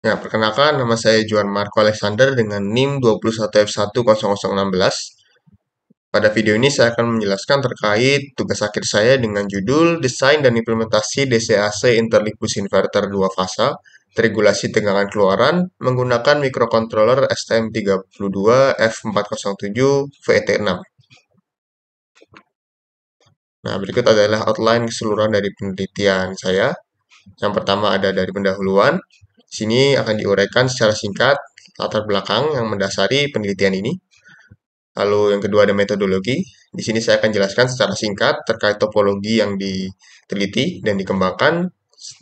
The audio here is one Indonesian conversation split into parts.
Ya, perkenalkan nama saya Juan Marco Alexander dengan NIM 21F10016. Pada video ini saya akan menjelaskan terkait tugas akhir saya dengan judul Desain dan Implementasi DC-AC Interleaf Bus Inverter 2 fasa Regulasi Tegangan Keluaran menggunakan mikrokontroler STM32F407 VT6. Nah, berikut adalah outline keseluruhan dari penelitian saya. Yang pertama ada dari pendahuluan. Sini akan diuraikan secara singkat latar belakang yang mendasari penelitian ini. Lalu yang kedua ada metodologi. Di sini saya akan jelaskan secara singkat terkait topologi yang diteliti dan dikembangkan.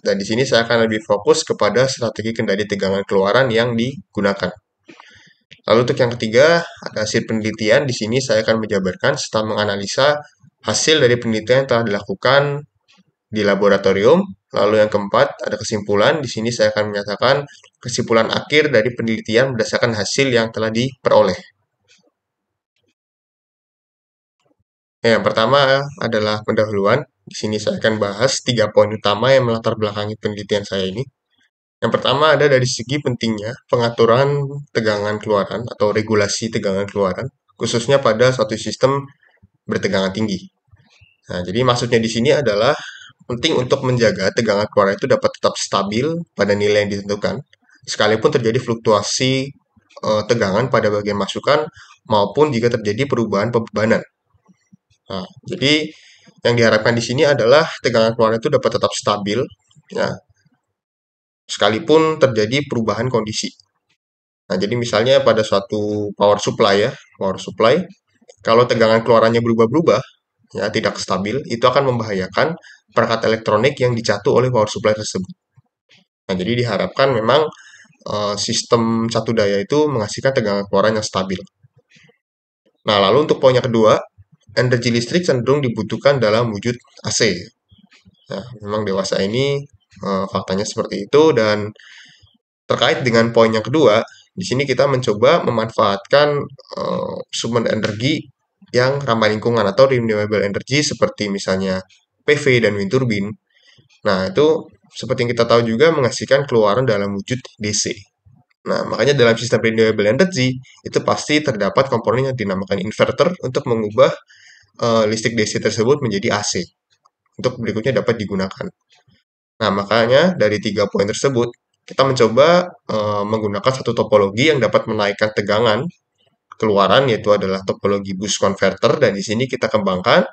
Dan di sini saya akan lebih fokus kepada strategi kendali tegangan keluaran yang digunakan. Lalu untuk yang ketiga, ada hasil penelitian. Di sini saya akan menjabarkan serta menganalisa hasil dari penelitian yang telah dilakukan di laboratorium. Lalu yang keempat, ada kesimpulan. Di sini saya akan menyatakan kesimpulan akhir dari penelitian berdasarkan hasil yang telah diperoleh. Yang pertama adalah pendahuluan. Di sini saya akan bahas 3 poin utama yang melatar belakangi penelitian saya ini. Yang pertama ada dari segi pentingnya pengaturan tegangan keluaran atau regulasi tegangan keluaran, khususnya pada suatu sistem bertegangan tinggi. Nah, jadi maksudnya di sini adalah penting untuk menjaga tegangan keluaran itu dapat tetap stabil pada nilai yang ditentukan, sekalipun terjadi fluktuasi tegangan pada bagian masukan maupun jika terjadi perubahan pembebanan. Nah, jadi yang diharapkan di sini adalah tegangan keluaran itu dapat tetap stabil, ya, sekalipun terjadi perubahan kondisi. Nah, jadi misalnya pada suatu power supply ya, power supply, kalau tegangan keluarannya berubah-berubah, ya tidak stabil, itu akan membahayakan perangkat elektronik yang dicatu oleh power supply tersebut. Nah, jadi diharapkan memang sistem catu daya itu menghasilkan tegangan keluaran yang stabil. Nah, lalu untuk poin yang kedua, energi listrik cenderung dibutuhkan dalam wujud AC. Nah, memang dewasa ini faktanya seperti itu dan terkait dengan poin yang kedua, di sini kita mencoba memanfaatkan sumber energi yang ramah lingkungan atau renewable energy seperti misalnya PV dan wind turbine. Nah, itu seperti yang kita tahu juga menghasilkan keluaran dalam wujud DC. Nah, makanya dalam sistem renewable energy itu pasti terdapat komponen yang dinamakan inverter untuk mengubah listrik DC tersebut menjadi AC untuk berikutnya dapat digunakan. Nah, makanya dari 3 poin tersebut kita mencoba menggunakan satu topologi yang dapat menaikkan tegangan keluaran yaitu adalah topologi bus converter dan di sini kita kembangkan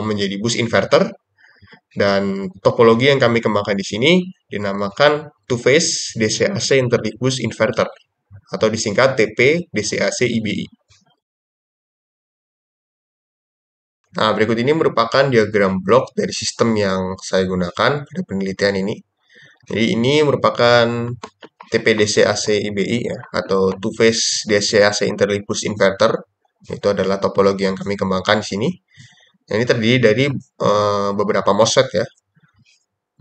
menjadi bus inverter dan topologi yang kami kembangkan di sini dinamakan two phase DC/AC interleaf bus inverter atau disingkat TP DC/AC IBI. Nah, berikut ini merupakan diagram blok dari sistem yang saya gunakan pada penelitian ini. Jadi ini merupakan TPDC AC IBI ya, atau two phase DC AC interleaf bus inverter. Itu adalah topologi yang kami kembangkan di sini. Nah, ini terdiri dari beberapa MOSFET ya.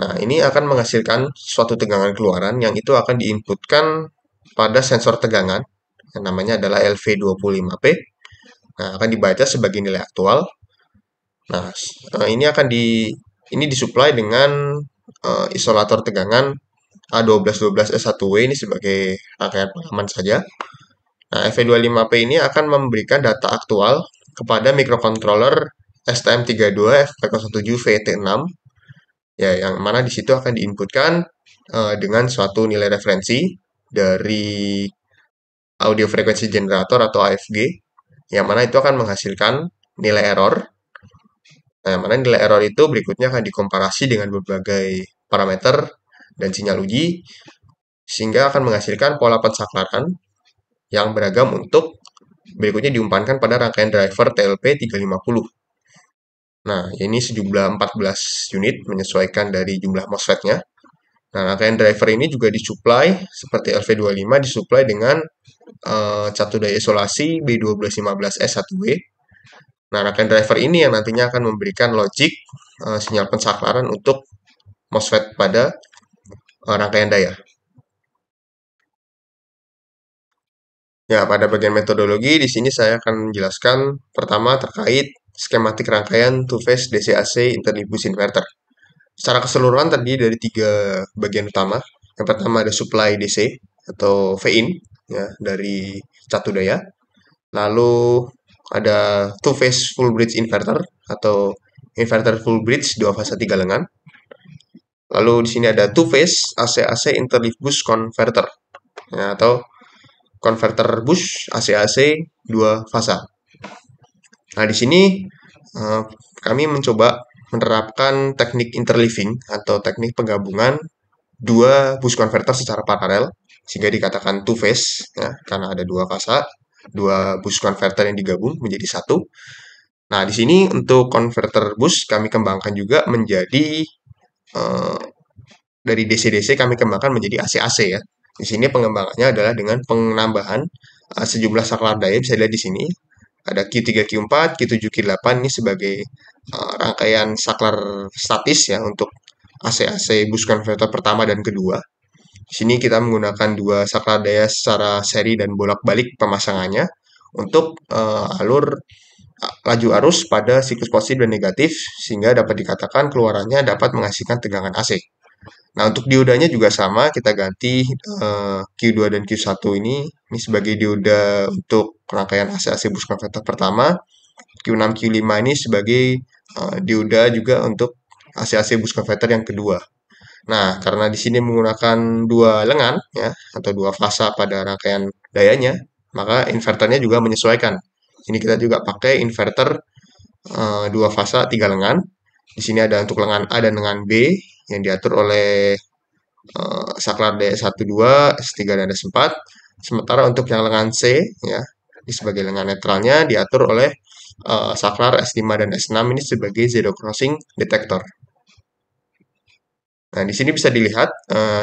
Nah, ini akan menghasilkan suatu tegangan keluaran yang itu akan diinputkan pada sensor tegangan yang namanya adalah LV25P. Nah, akan dibaca sebagai nilai aktual. Nah, ini disuplai dengan isolator tegangan A1212S1W ini sebagai rangkaian pengaman saja. Nah, FV25P ini akan memberikan data aktual kepada mikrokontroler STM32F407VT6 ya yang mana di situ akan diinputkan dengan suatu nilai referensi dari audio frequency generator atau AFG yang mana itu akan menghasilkan nilai error. Nah, yang mana nilai error itu berikutnya akan dikomparasi dengan berbagai parameter dan sinyal uji sehingga akan menghasilkan pola pensaklaran yang beragam untuk berikutnya diumpankan pada rangkaian driver TLP350. Nah, ini sejumlah 14 unit menyesuaikan dari jumlah MOSFET-nya. Nah, rangkaian driver ini juga disuplai seperti LV25 disuplai dengan catu daya isolasi B1215S1W. Nah, rangkaian driver ini yang nantinya akan memberikan logic sinyal pensaklaran untuk MOSFET pada rangkaian daya. Ya, pada bagian metodologi di sini saya akan menjelaskan pertama terkait skematik rangkaian two-phase DC/AC interleaf bus inverter. Secara keseluruhan terdiri dari 3 bagian utama. Yang pertama ada supply DC atau V-in ya dari catu daya. Lalu ada two phase full bridge inverter atau inverter full bridge 2 fasa 3 lengan. Lalu di sini ada two phase AC-AC interleaf boost converter ya, atau converter boost AC-AC 2 fasa. Nah, di sini eh, kami mencoba menerapkan teknik interleaving atau teknik penggabungan dua boost converter secara paralel sehingga dikatakan two phase ya, karena ada 2 fasa, 2 boost converter yang digabung menjadi satu. Nah, di sini untuk converter boost kami kembangkan juga menjadi eh, dari DC-DC kami kembangkan menjadi AC-AC ya. Di sini pengembangannya adalah dengan penambahan sejumlah saklar daya, bisa dilihat di sini. Ada Q3, Q4, Q7, Q8 ini sebagai rangkaian saklar statis ya untuk AC-AC boost converter pertama dan kedua. Di sini kita menggunakan 2 saklar daya secara seri dan bolak-balik pemasangannya untuk alur laju arus pada siklus positif dan negatif sehingga dapat dikatakan keluarannya dapat menghasilkan tegangan AC. Nah, untuk diodanya juga sama, kita ganti Q2 dan Q1 ini sebagai dioda untuk rangkaian AC-AC boost converter pertama, Q6, Q5 ini sebagai dioda juga untuk AC-AC boost converter yang kedua. Nah, karena di sini menggunakan 2 lengan ya atau 2 fasa pada rangkaian dayanya, maka inverternya juga menyesuaikan. Ini kita juga pakai inverter 2 fasa 3 lengan. Di sini ada untuk lengan A dan lengan B yang diatur oleh saklar D1, 2, S3 dan S4. Sementara untuk yang lengan C ya, ini sebagai lengan netralnya diatur oleh saklar S5 dan S6 ini sebagai zero crossing detector. Nah, di sini bisa dilihat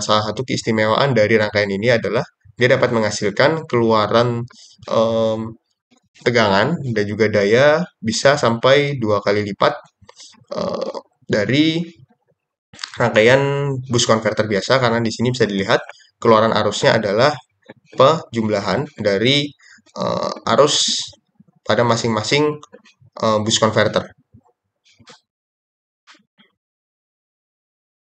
salah satu keistimewaan dari rangkaian ini adalah dia dapat menghasilkan keluaran tegangan dan juga daya bisa sampai 2 kali lipat dari rangkaian boost converter biasa, karena di sini bisa dilihat keluaran arusnya adalah pejumlahan dari arus pada masing-masing boost converter.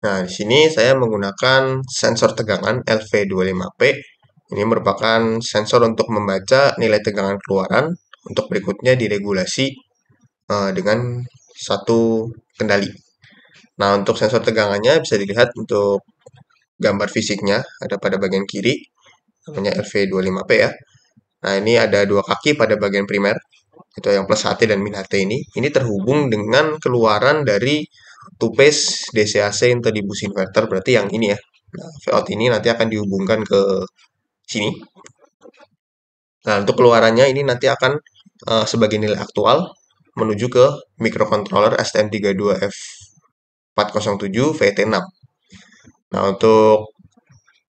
Nah, di sini saya menggunakan sensor tegangan LV25P. Ini merupakan sensor untuk membaca nilai tegangan keluaran. Untuk berikutnya diregulasi dengan satu kendali. Nah, untuk sensor tegangannya bisa dilihat untuk gambar fisiknya ada pada bagian kiri, namanya LV25P ya. Nah, ini ada 2 kaki pada bagian primer, itu yang plus HT dan min HT ini. Ini terhubung dengan keluaran dari two-phase DC-AC interleaf inverter, berarti yang ini ya. Nah, V-out ini nanti akan dihubungkan ke sini. Nah, untuk keluarannya ini nanti akan sebagai nilai aktual menuju ke microcontroller STM32F407 VT6. Nah, untuk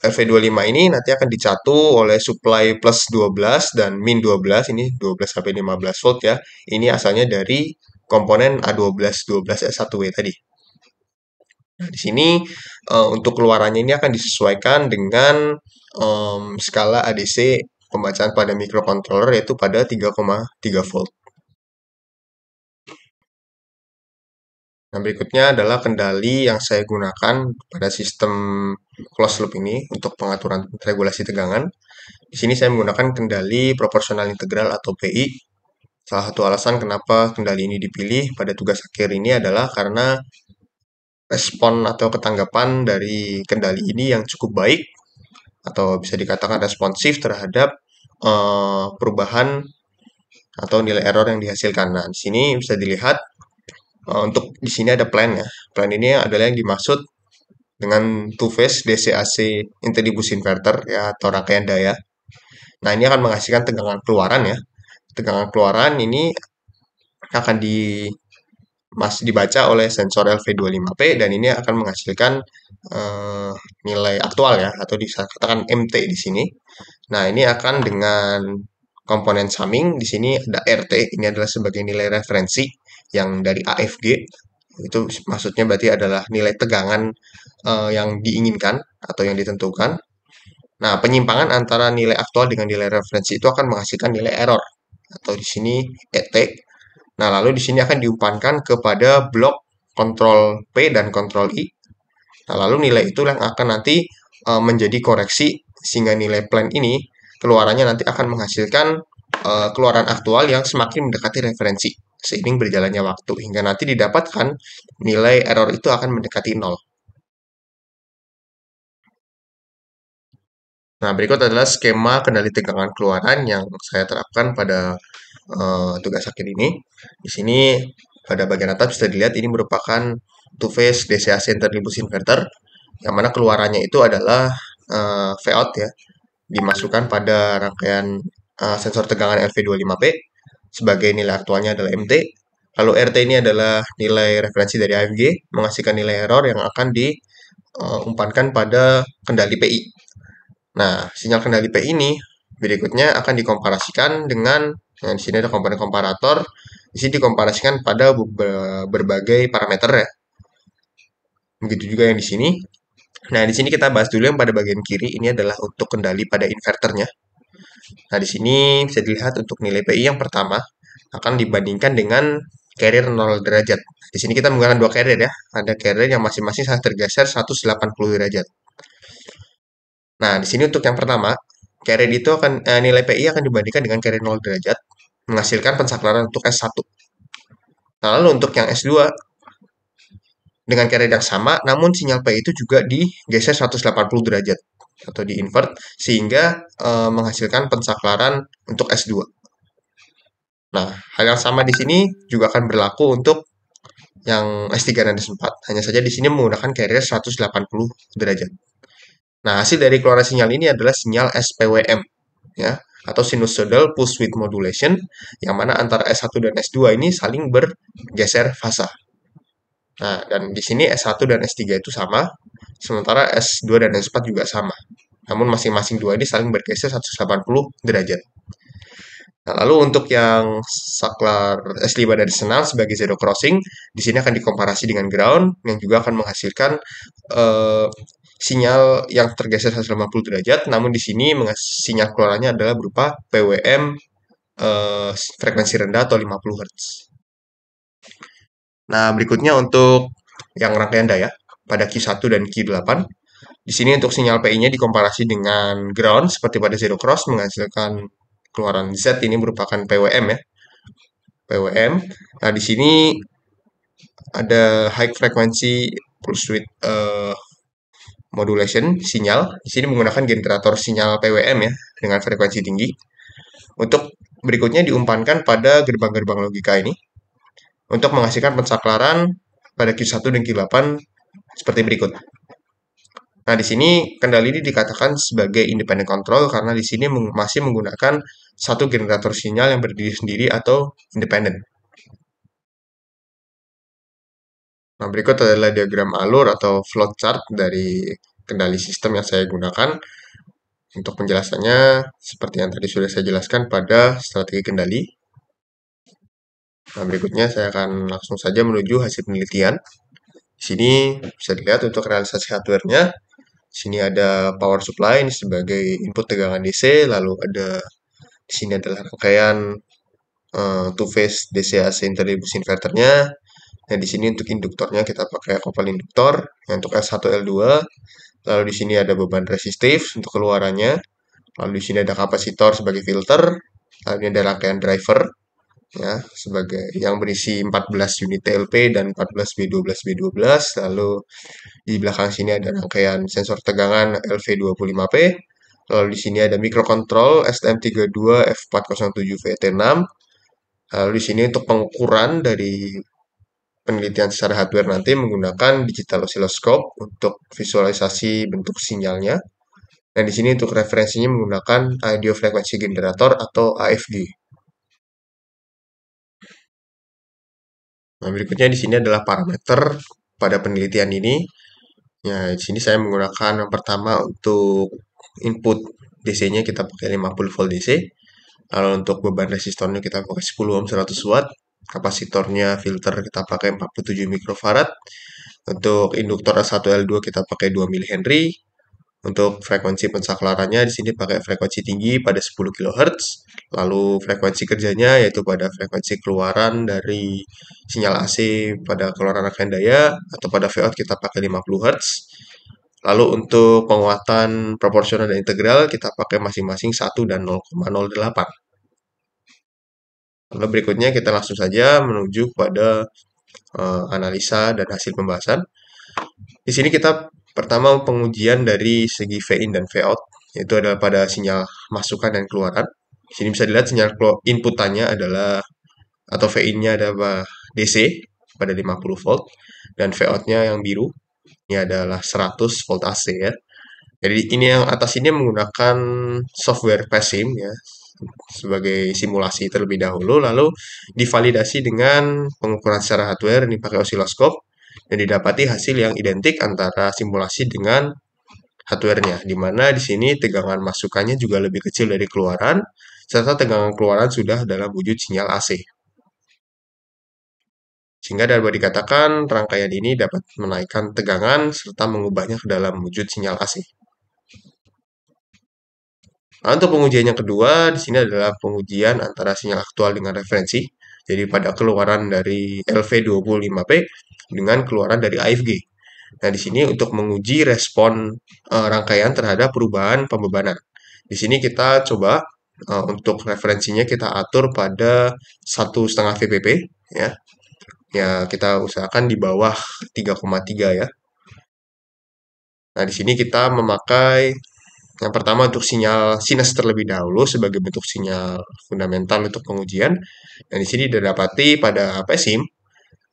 LV25 ini nanti akan dicatu oleh supply plus 12 dan min 12, ini 12 sampai 15 volt ya. Ini asalnya dari komponen A12 12S1W tadi. Nah, di sini untuk keluarannya ini akan disesuaikan dengan skala ADC pembacaan pada microcontroller yaitu pada 3,3 volt. Nah, berikutnya adalah kendali yang saya gunakan pada sistem closed loop ini untuk pengaturan regulasi tegangan. Di sini saya menggunakan kendali proporsional integral atau PI. Salah satu alasan kenapa kendali ini dipilih pada tugas akhir ini adalah karena respon atau ketanggapan dari kendali ini yang cukup baik atau bisa dikatakan responsif terhadap perubahan atau nilai error yang dihasilkan. Nah, di sini bisa dilihat untuk di sini ada plan ya. Plan ini adalah yang dimaksud dengan two phase DC-AC interleaf boost inverter ya atau rangkaian daya. Nah, ini akan menghasilkan tegangan keluaran ya. Tegangan keluaran ini akan dibaca oleh sensor LV25P dan ini akan menghasilkan nilai aktual ya atau dikatakan MT di sini. Nah, ini akan dengan komponen summing di sini ada RT, ini adalah sebagai nilai referensi yang dari AFG. Itu maksudnya berarti adalah nilai tegangan yang diinginkan atau yang ditentukan. Nah, penyimpangan antara nilai aktual dengan nilai referensi itu akan menghasilkan nilai error atau di sini ET. Nah, lalu di sini akan diumpankan kepada blok kontrol P dan kontrol I. Nah, lalu nilai itu yang akan nanti menjadi koreksi sehingga nilai plan ini keluarannya nanti akan menghasilkan keluaran aktual yang semakin mendekati referensi seiring berjalannya waktu hingga nanti didapatkan nilai error itu akan mendekati nol. Nah, berikut adalah skema kendali tegangan keluaran yang saya terapkan pada tugas akhir ini. Di sini pada bagian atas bisa dilihat ini merupakan two-phase DC/AC interleaved inverter, yang mana keluarannya itu adalah Vout ya, dimasukkan pada rangkaian sensor tegangan LV25P, sebagai nilai aktualnya adalah MT. Lalu RT ini adalah nilai referensi dari AFG, menghasilkan nilai error yang akan diumpankan pada kendali PI. Nah, sinyal kendali PI ini berikutnya akan dikomparasikan dengan, nah di sini ada komponen komparator, di sini dikomparasikan pada berbagai parameter ya. Begitu juga yang di sini. Nah, di sini kita bahas dulu yang pada bagian kiri, ini adalah untuk kendali pada inverternya. Nah, di sini bisa dilihat untuk nilai PI yang pertama akan dibandingkan dengan carrier 0 derajat. Di sini kita menggunakan dua carrier ya. Ada carrier yang masing-masing sangat tergeser 180 derajat. Nah, di sini untuk yang pertama, carrier itu akan nilai PI akan dibandingkan dengan carrier 0 derajat, menghasilkan pensaklaran untuk S1. Nah, lalu untuk yang S2 dengan carrier yang sama, namun sinyal PI itu juga digeser 180 derajat atau di invert sehingga menghasilkan pensaklaran untuk S2. Nah, hal yang sama di sini juga akan berlaku untuk yang S3 dan S4. Hanya saja di sini menggunakan carrier 180 derajat. Nah, hasil dari keluaran sinyal ini adalah sinyal SPWM ya, atau sinusoidal pulse width modulation, yang mana antara S1 dan S2 ini saling bergeser fasa. Nah, dan di sini S1 dan S3 itu sama, sementara S2 dan S4 juga sama. Namun masing-masing dua ini saling bergeser 180 derajat. Nah, lalu untuk yang saklar S5 dari Senal sebagai zero crossing, di sini akan dikomparasi dengan ground yang juga akan menghasilkan eh, sinyal yang tergeser 180 derajat, namun di sini sinyal keluarannya adalah berupa PWM frekuensi rendah atau 50 Hz. Nah, berikutnya untuk yang rangkaian daya pada Q1 dan Q8. Di sini untuk sinyal PI-nya dikomparasi dengan ground seperti pada zero cross menghasilkan keluaran Z ini merupakan PWM ya. PWM. Nah, di sini ada high frequency pulse width modulation sinyal. Di sini menggunakan generator sinyal PWM ya dengan frekuensi tinggi. Untuk berikutnya diumpankan pada gerbang-gerbang logika ini untuk menghasilkan pensaklaran pada Q1 dan Q8 seperti berikut. Nah, di sini kendali ini dikatakan sebagai independent control karena di sini masih menggunakan satu generator sinyal yang berdiri sendiri atau independen. Nah, berikut adalah diagram alur atau flow chart dari kendali sistem yang saya gunakan. Untuk penjelasannya, seperti yang tadi sudah saya jelaskan pada strategi kendali. Nah, berikutnya saya akan langsung saja menuju hasil penelitian. Di sini bisa dilihat untuk realisasi hardware-nya. Di sini ada power supply ini sebagai input tegangan DC, lalu ada di sini adalah rangkaian two-phase DC/AC interleaved inverternya. Nah, di sini untuk induktornya kita pakai kopel induktor. Yang untuk S1 L2. Lalu di sini ada beban resistif untuk keluarannya. Lalu di sini ada kapasitor sebagai filter. Lalu ini ada rangkaian driver ya sebagai yang berisi 14 unit TLP dan 14 B12 B12. Lalu di belakang sini ada rangkaian sensor tegangan LV25P. Lalu di sini ada microcontrol STM32F407VT6. Lalu di sini untuk pengukuran dari penelitian secara hardware nanti menggunakan digital oscilloscope untuk visualisasi bentuk sinyalnya. Dan di sini untuk referensinya menggunakan audio frequency generator atau AFG. Nah, berikutnya di sini adalah parameter pada penelitian ini. Ya, di sini saya menggunakan yang pertama untuk input DC-nya kita pakai 50 volt DC. Lalu untuk beban resistornya kita pakai 10 ohm 100 watt. Kapasitornya filter kita pakai 47 mikrofarad. Untuk induktor S1L2 kita pakai 2 mH. Untuk frekuensi pensaklarannya di sini pakai frekuensi tinggi pada 10 kHz. Lalu frekuensi kerjanya yaitu pada frekuensi keluaran dari sinyal AC pada keluaran rangkaian daya atau pada Vout kita pakai 50 Hz. Lalu untuk penguatan proporsional dan integral kita pakai masing-masing 1 dan 0,08. Lalu berikutnya kita langsung saja menuju pada analisa dan hasil pembahasan. Di sini kita pertama pengujian dari segi V in dan V out, yaitu adalah pada sinyal masukan dan keluaran. Di sini bisa dilihat sinyal inputannya adalah atau V in-nya adalah DC pada 50 volt dan V out-nya yang biru ini adalah 100 volt AC ya. Jadi ini yang atas ini menggunakan software PASIM ya sebagai simulasi terlebih dahulu, lalu divalidasi dengan pengukuran secara hardware ini pakai osiloskop dan didapati hasil yang identik antara simulasi dengan hardware-nya, di mana di sini tegangan masukannya juga lebih kecil dari keluaran, serta tegangan keluaran sudah dalam wujud sinyal AC. Sehingga dapat dikatakan rangkaian ini dapat menaikkan tegangan serta mengubahnya ke dalam wujud sinyal AC. Nah, untuk pengujian yang kedua, di sini adalah pengujian antara sinyal aktual dengan referensi. Jadi pada keluaran dari LV25P dengan keluaran dari AFG. Nah, di sini untuk menguji respon rangkaian terhadap perubahan pembebanan. Di sini kita coba untuk referensinya kita atur pada 1,5 VPP ya. Ya, kita usahakan di bawah 3,3 ya. Nah, di sini kita memakai yang pertama untuk sinyal sinus terlebih dahulu sebagai bentuk sinyal fundamental untuk pengujian. Dan di sini didapati pada PSIM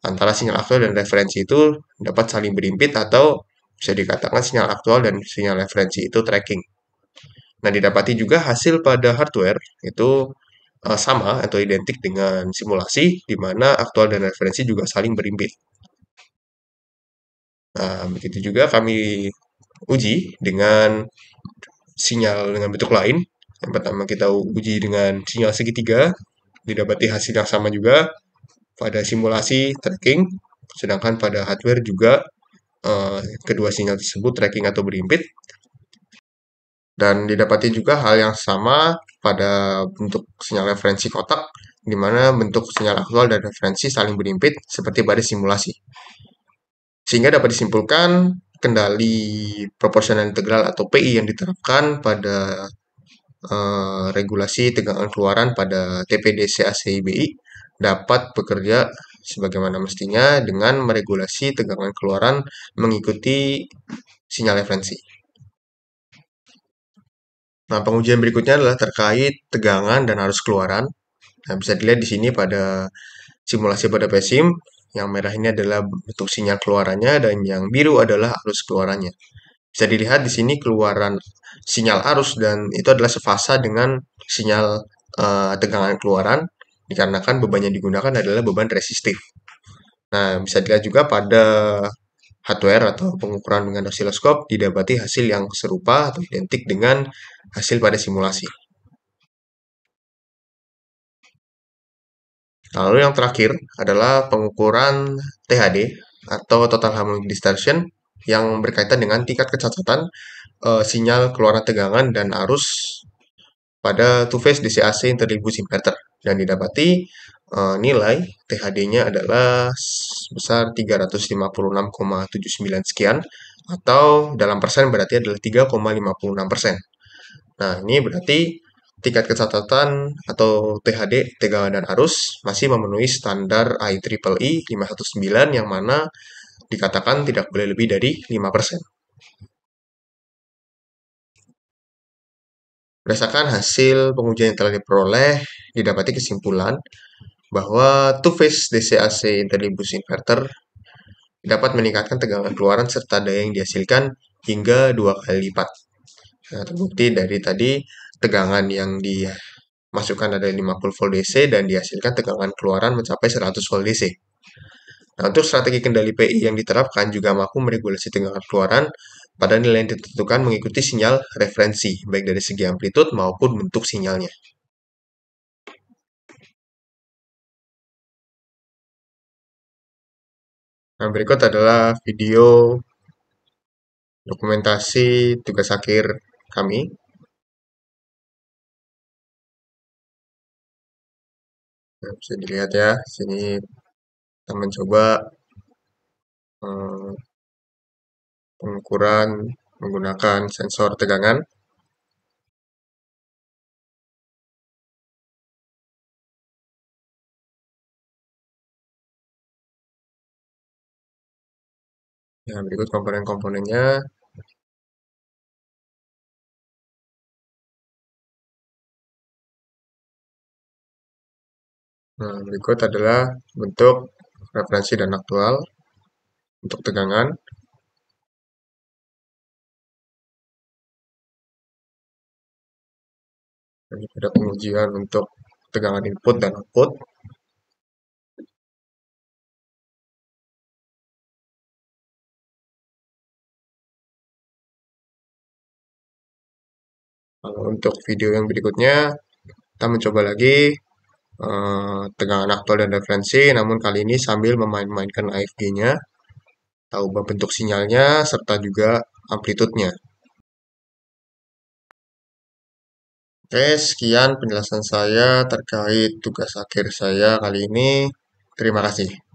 antara sinyal aktual dan referensi itu dapat saling berimpit atau bisa dikatakan sinyal aktual dan sinyal referensi itu tracking. Nah, didapati juga hasil pada hardware itu sama atau identik dengan simulasi di mana aktual dan referensi juga saling berimpit. Nah, begitu juga kami uji dengan sinyal dengan bentuk lain. Yang pertama kita uji dengan sinyal segitiga, didapati hasil yang sama juga pada simulasi tracking, sedangkan pada hardware juga kedua sinyal tersebut tracking atau berimpit. Dan didapati juga hal yang sama pada bentuk sinyal referensi kotak, di mana bentuk sinyal aktual dan referensi saling berimpit seperti pada simulasi. Sehingga dapat disimpulkan kendali proporsional integral atau PI yang diterapkan pada regulasi tegangan keluaran pada TPD CACIBI dapat bekerja sebagaimana mestinya dengan meregulasi tegangan keluaran mengikuti sinyal referensi. Nah, pengujian berikutnya adalah terkait tegangan dan arus keluaran. Nah, bisa dilihat di sini pada simulasi pada PSIM, yang merah ini adalah bentuk sinyal keluarannya dan yang biru adalah arus keluarannya. Bisa dilihat di sini keluaran sinyal arus dan itu adalah sefasa dengan sinyal tegangan keluaran dikarenakan beban yang digunakan adalah beban resistif. Nah, bisa dilihat juga pada hardware atau pengukuran dengan osiloskop didapati hasil yang serupa atau identik dengan hasil pada simulasi. Lalu yang terakhir adalah pengukuran THD atau Total Harmonic Distortion yang berkaitan dengan tingkat kecacatan sinyal keluaran tegangan dan arus pada two-phase DC-AC interleaved inverter dan didapati nilai THD-nya adalah sebesar 356,79 sekian atau dalam persen berarti adalah 3,56%. Nah, ini berarti tingkat kecacatan atau THD, tegangan dan arus masih memenuhi standar IEEE 519 yang mana dikatakan tidak boleh lebih dari 5%. Berdasarkan hasil pengujian yang telah diperoleh, didapati kesimpulan bahwa two-phase DC-AC interleaved inverter dapat meningkatkan tegangan keluaran serta daya yang dihasilkan hingga 2 kali lipat. Nah, terbukti dari tadi tegangan yang dimasukkan ada 50 volt DC dan dihasilkan tegangan keluaran mencapai 100 volt DC. Nah, untuk strategi kendali PI yang diterapkan juga mampu meregulasi tegangan keluaran pada nilai yang ditentukan mengikuti sinyal referensi, baik dari segi amplitude maupun bentuk sinyalnya. Nah, berikut adalah video dokumentasi tugas akhir kami. Nah, bisa dilihat ya, sini kita mencoba pengukuran menggunakan sensor tegangan. Nah, berikut komponen-komponennya. Nah, berikut adalah bentuk referensi dan aktual untuk tegangan. Ini ada pengujian untuk tegangan input dan output. Kalau untuk video yang berikutnya, kita mencoba lagi tegangan aktual dan referensi, namun kali ini sambil memain-mainkan AFG-nya, tahu bentuk sinyalnya, serta juga amplitudenya. Oke, sekian penjelasan saya terkait tugas akhir saya kali ini. Terima kasih.